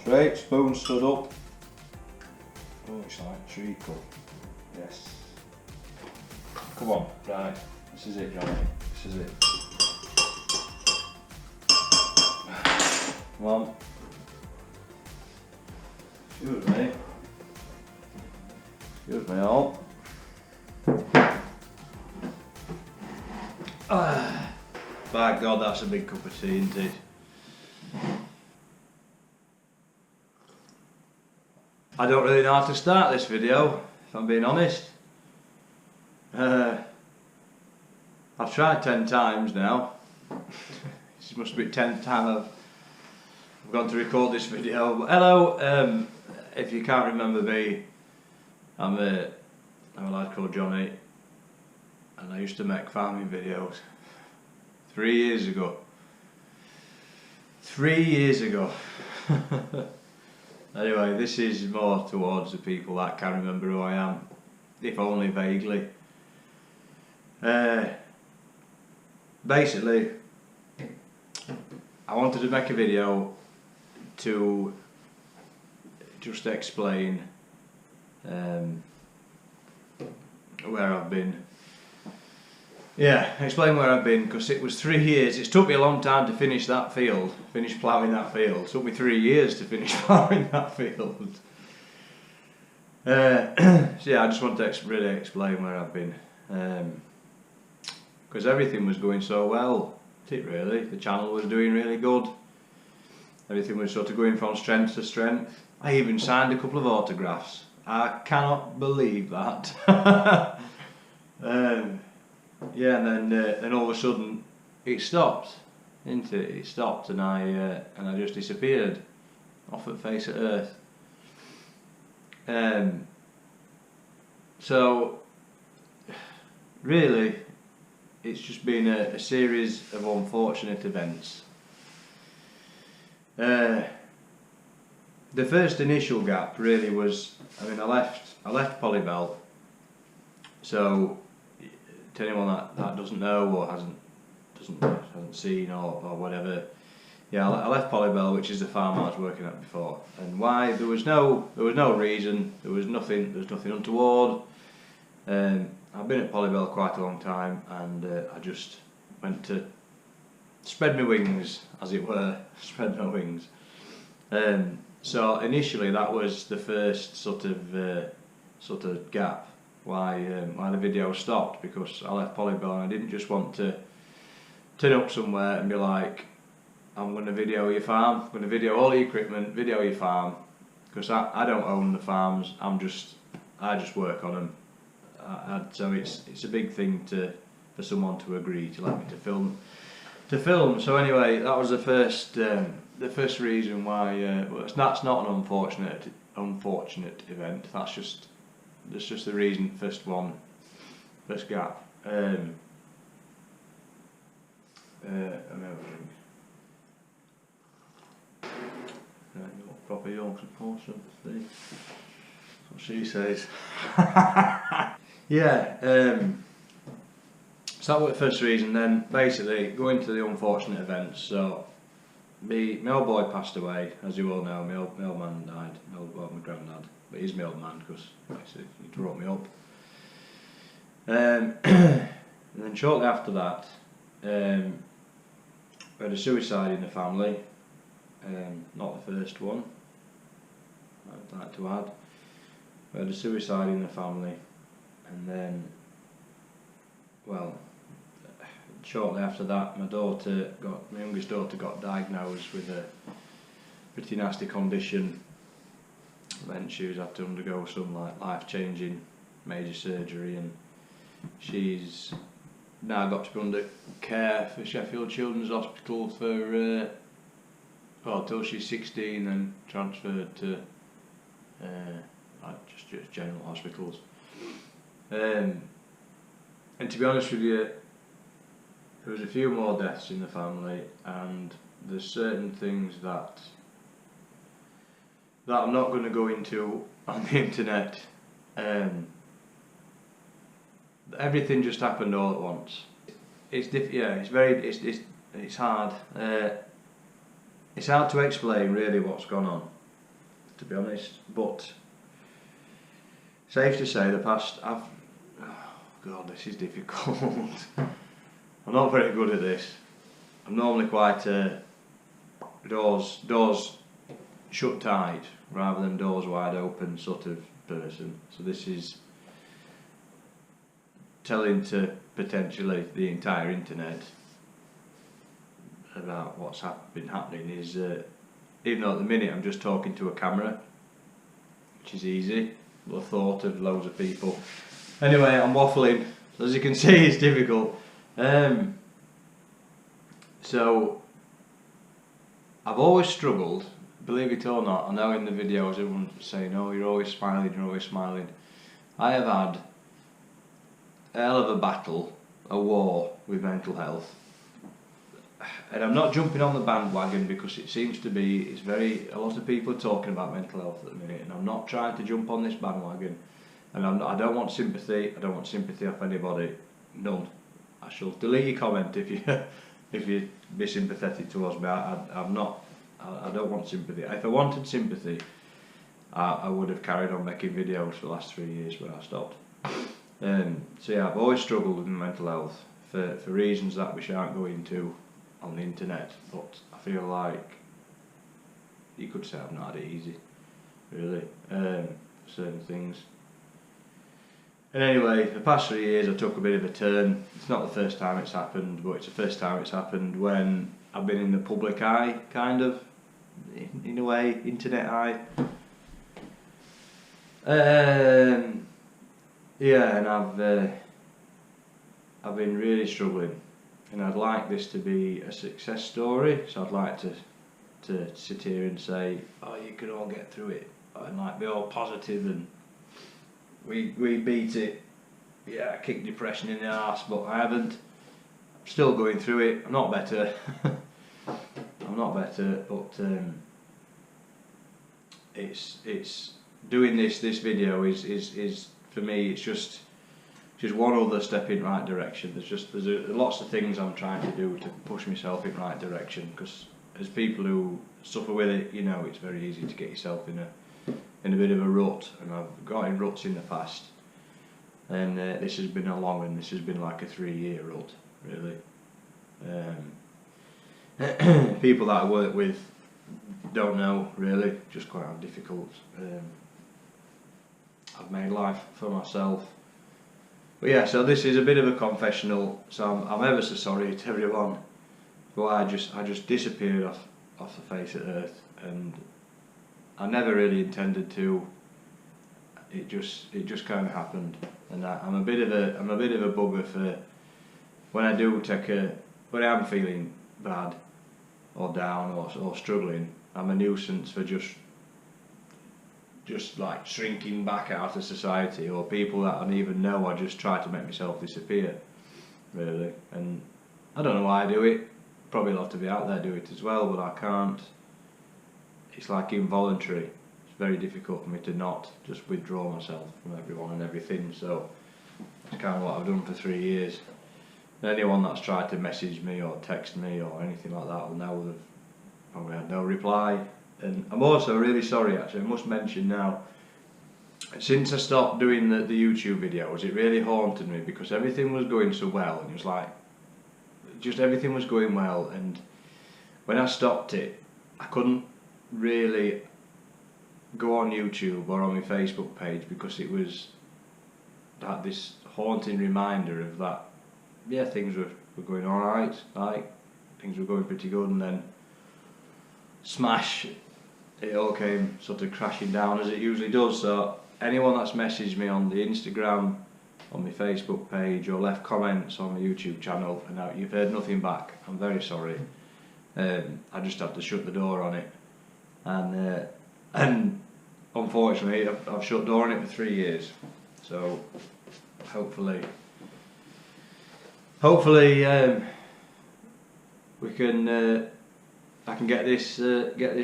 Straight, spoon stood up. Oh, it's like treacle. Yes. Come on, right. This is it, Johnny. This is it. Come on. Excuse me. Excuse me all. By God, that's a big cup of tea, isn't it? I don't really know how to start this video, if I'm being honest. I've tried 10 times now. This must be the 10th time I've gone to record this video. But hello, if you can't remember me, I'm a lad called Johnny, and I used to make farming videos 3 years ago. 3 years ago. Anyway, this is more towards the people that can remember who I am, if only vaguely. Basically, I wanted to make a video to just explain where I've been. Yeah, explain where I've been, because it was 3 years. It took me a long time to finish that field, finish ploughing that field. It took me 3 years to finish ploughing that field. So yeah, I just want to really explain where I've been. Because everything was going so well, didn't it really? The channel was doing really good. Everything was sort of going from strength to strength. I even signed a couple of autographs. I cannot believe that. Yeah, and then all of a sudden it stopped, didn't it? It stopped, and I just disappeared off the face of earth. So really, it's just been a series of unfortunate events. The first initial gap really was, I mean, I left Polybell. So to anyone that doesn't know or hasn't seen or whatever, yeah, I left Polybell, which is the farm I was working at before. And why? There was no reason. There was nothing untoward. I've been at Polybell quite a long time, and I just went to spread my wings, as it were, spread my wings. So initially that was the first sort of gap. Why the video stopped, because I left Polybell and I didn't just want to turn up somewhere and be like, I'm going to video your farm, I'm going to video all the equipment, video your farm, because I don't own the farms. I just work on them. So it's a big thing for someone to agree to let me to film. So anyway, that was the first reason why. That's not an unfortunate event. That's just the reason. First gap. Proper Yorkshire portion. That's what she says. Yeah. So that was the first reason. Then basically going to the unfortunate events. So my old boy passed away, as you all know. My old man died. My granddad, but he's my old man because he brought me up. And then shortly after that, we had a suicide in the family. Not the first one, I'd like to add. We had a suicide in the family, and then, well, shortly after that, my youngest daughter got diagnosed with a pretty nasty condition. Then she was had to undergo some life-changing major surgery, and she's now got to be under care for Sheffield Children's Hospital for till she's 16, then transferred to just general hospitals. And to be honest with you, there was a few more deaths in the family, and there's certain things that I'm not going to go into on the internet. Everything just happened all at once. It's hard. It's hard to explain really what's gone on. to be honest. But safe to say, oh God, this is difficult. I'm not very good at this. I'm normally quite doors shut tight rather than doors wide open sort of person. So this is telling to potentially the entire internet about what's been happening is, even though at the minute I'm just talking to a camera, which is easy, the thought of loads of people. Anyway, I'm waffling, as you can see it's difficult. So I've always struggled, believe it or not. I know in the videos everyone's saying, oh, you're always smiling, you're always smiling. I have had a hell of a battle, a war with mental health. And I'm not jumping on the bandwagon because it seems to be, a lot of people are talking about mental health at the minute, and I'm not trying to jump on this bandwagon. And I don't want sympathy. I don't want sympathy off anybody. None. I shall delete your comment if you be sympathetic towards me. I'm not. I don't want sympathy. If I wanted sympathy, I would have carried on making videos for the last 3 years when I stopped. So yeah, I've always struggled with mental health for reasons that we shan't go into on the internet. But I feel like you could say I've not had it easy, really. Certain things. And anyway, the past 3 years I took a bit of a turn. It's not the first time it's happened, but it's the first time it's happened when I've been in the public eye, kind of, in a way, internet eye. Yeah, and I've been really struggling, and I'd like this to be a success story. So I'd like to sit here and say, oh, you can all get through it, and like be all positive and we beat it. Yeah, I kicked depression in the arse, but I haven't. I'm still going through it. I'm not better. I'm not better, but it's doing this video is for me. It's just one other step in the right direction. There's lots of things I'm trying to do to push myself in the right direction, because as people who suffer with it, you know, it's very easy to get yourself in a bit of a rut, and I've got in ruts in the past, and this has been a long one. This has been like a 3-year rut, really. People that I work with don't know, really, just quite how difficult I've made life for myself. But yeah, so this is a bit of a confessional, so I'm ever so sorry to everyone, but I just disappeared off the face of earth, and I never really intended to. It just kind of happened, and I'm a bit of a bugger for when when I'm feeling bad or down or struggling. I'm a nuisance for just like shrinking back out of society, or people that I don't even know. I just try to make myself disappear, really, and I don't know why I do it. Probably a lot of you out there do it as well, but I can't. It's like involuntary. It's very difficult for me to not just withdraw myself from everyone and everything. So that's kind of what I've done for 3 years. And anyone that's tried to message me or text me or anything like that will know they've probably had no reply. And I'm also really sorry, actually, I must mention now, since I stopped doing the YouTube videos, it really haunted me, because everything was going so well, and it was like, just everything was going well, and when I stopped it, I couldn't really go on YouTube or on my Facebook page, because it was like this haunting reminder of that, yeah, things were going alright, like, things were going pretty good, and then smash, it all came sort of crashing down, as it usually does. So anyone that's messaged me on the Instagram, on my Facebook page, or left comments on my YouTube channel, and now you've heard nothing back, I'm very sorry. I just had to shut the door on it, and unfortunately I've shut the door on it for 3 years. So hopefully we can. I can get this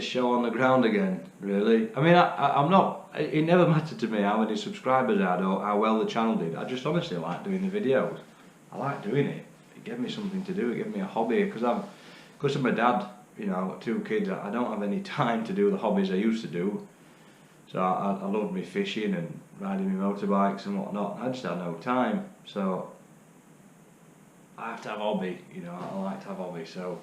show on the ground again, really. I mean, I'm not. It never mattered to me how many subscribers I had or how well the channel did. I just honestly like doing the videos. I like doing it. It gave me something to do. It gave me a hobby, because I'm a dad. You know, I've got 2 kids. I don't have any time to do the hobbies I used to do. So I loved me fishing and riding my motorbikes and whatnot. I just had no time, so I have to have a hobby, you know. I like to have a hobby, so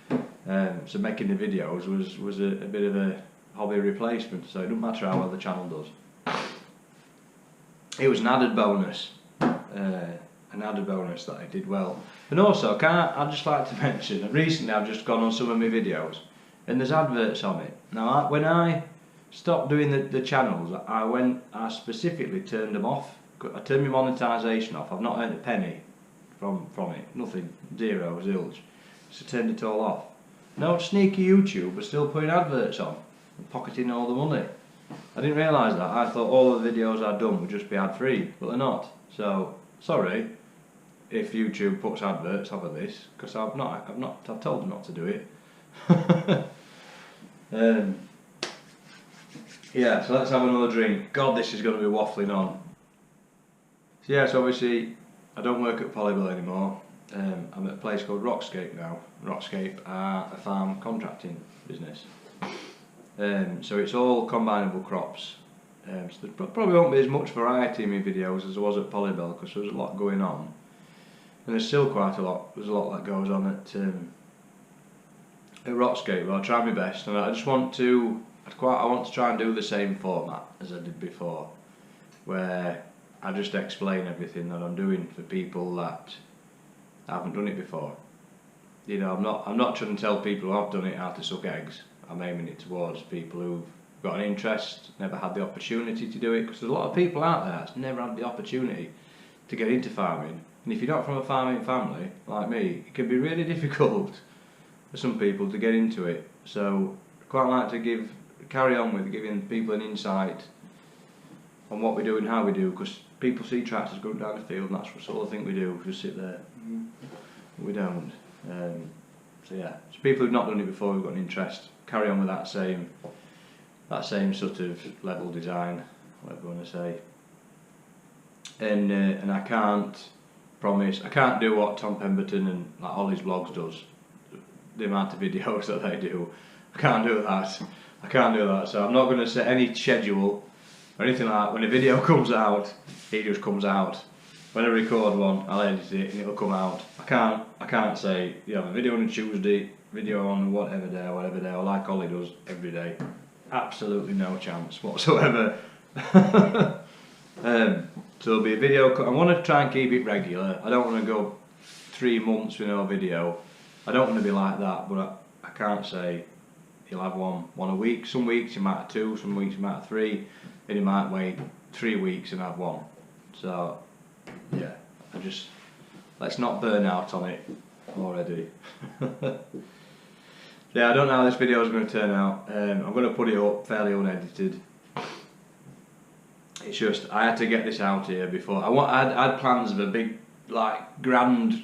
so making the videos was a bit of a hobby replacement. So it doesn't matter how well the channel does. It was an added bonus, that I did well. And also, I'd just like to mention that recently I've just gone on some of my videos, and there's adverts on it. Now, when I stopped doing the channels, I specifically turned them off. I turned my monetisation off. I've not earned a penny from it. Nothing. Zero. Zilch. So I turned it all off. Now sneaky YouTube was still putting adverts on and pocketing all the money. I didn't realise that. I thought all the videos I'd done would just be ad free, but they're not. So sorry if YouTube puts adverts over this, because I've told them not to do it. Yeah, so let's have another drink. God, this is going to be waffling on. So yeah, so obviously I don't work at Polybill anymore. I'm at a place called Rockscape now. Rockscape are a farm contracting business. So it's all combinable crops. So there probably won't be as much variety in my videos as there was at Polybill, because there's a lot going on. And there's still quite a lot. There's a lot that goes on at Rockscape. Well, I'll try my best, and I want to try and do the same format as I did before, where I just explain everything that I'm doing for people that haven't done it before. You know, I'm not trying to tell people who have done it how to suck eggs. I'm aiming it towards people who've got an interest, never had the opportunity to do it, because there's a lot of people out there that's never had the opportunity to get into farming. And if you're not from a farming family like me, it can be really difficult for some people to get into it. So I quite like to carry on with giving people an insight on what we do and how we do, because people see tractors going down the field and that's what sort of thing we do, just sit there. We don't. So yeah, so people who've not done it before, who've got an interest, carry on with that same sort of level design, whatever you want to say. And I can't do what Tom Pemberton and like Ollie's Vlogs does, the amount of videos that they do. I can't do that. So I'm not going to set any schedule or anything like that. When a video comes out, it just comes out. When I record one, I'll edit it and it'll come out. I can't say, you have a video on a Tuesday, video on whatever day, or like Ollie does every day. Absolutely no chance whatsoever. So there'll be a video. I want to try and keep it regular. I don't want to go 3 months with no video. I don't want to be like that, but I can't say you'll have one a week. Some weeks you might have 2, some weeks you might have 3, and you might wait 3 weeks and have 1. So yeah, let's not burn out on it already. Yeah, I don't know how this video is going to turn out. I'm going to put it up fairly unedited. It's just, I had to get this out here before. I had plans of a big, like, grand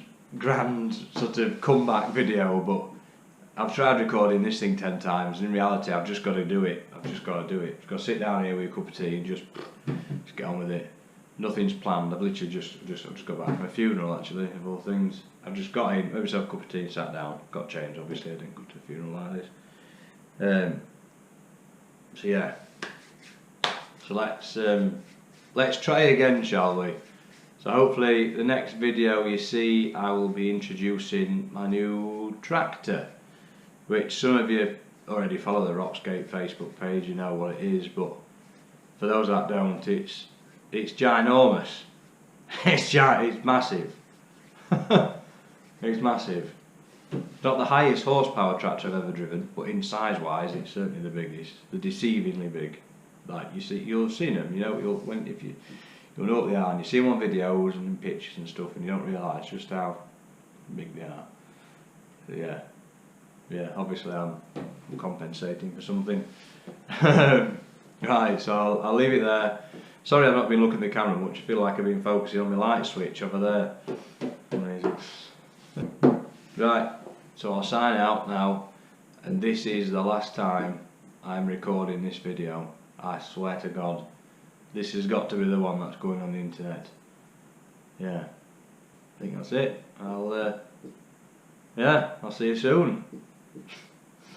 sort of comeback video, but I've tried recording this thing 10 times. In reality, I've just got to do it. I've just got to sit down here with a cup of tea and just get on with it. Nothing's planned. I've literally just got back from a funeral, actually, of all things. I've just got in, made myself a cup of tea and sat down. Got changed, obviously. I didn't go to a funeral like this. So yeah. So let's try again, shall we? So hopefully the next video you see, I will be introducing my new tractor, which some of you already follow the Rockscape Facebook page, you know what it is, but for those that don't, it's ginormous. It's massive. It's massive. Not the highest horsepower tractor I've ever driven, but in size wise it's certainly the biggest. They're deceivingly big. Like you'll have seen them, you know, you'll know what they are, and you see them on videos and in pictures and stuff, and you don't realise just how big they are. So yeah, obviously I'm compensating for something. Right, so I'll leave it there. Sorry I've not been looking at the camera much. I feel like I've been focusing on my light switch over there. Amazing. Right, so I'll sign out now, and this is the last time I'm recording this video. I swear to God, this has got to be the one that's going on the internet. Yeah, I think that's it. I'll see you soon.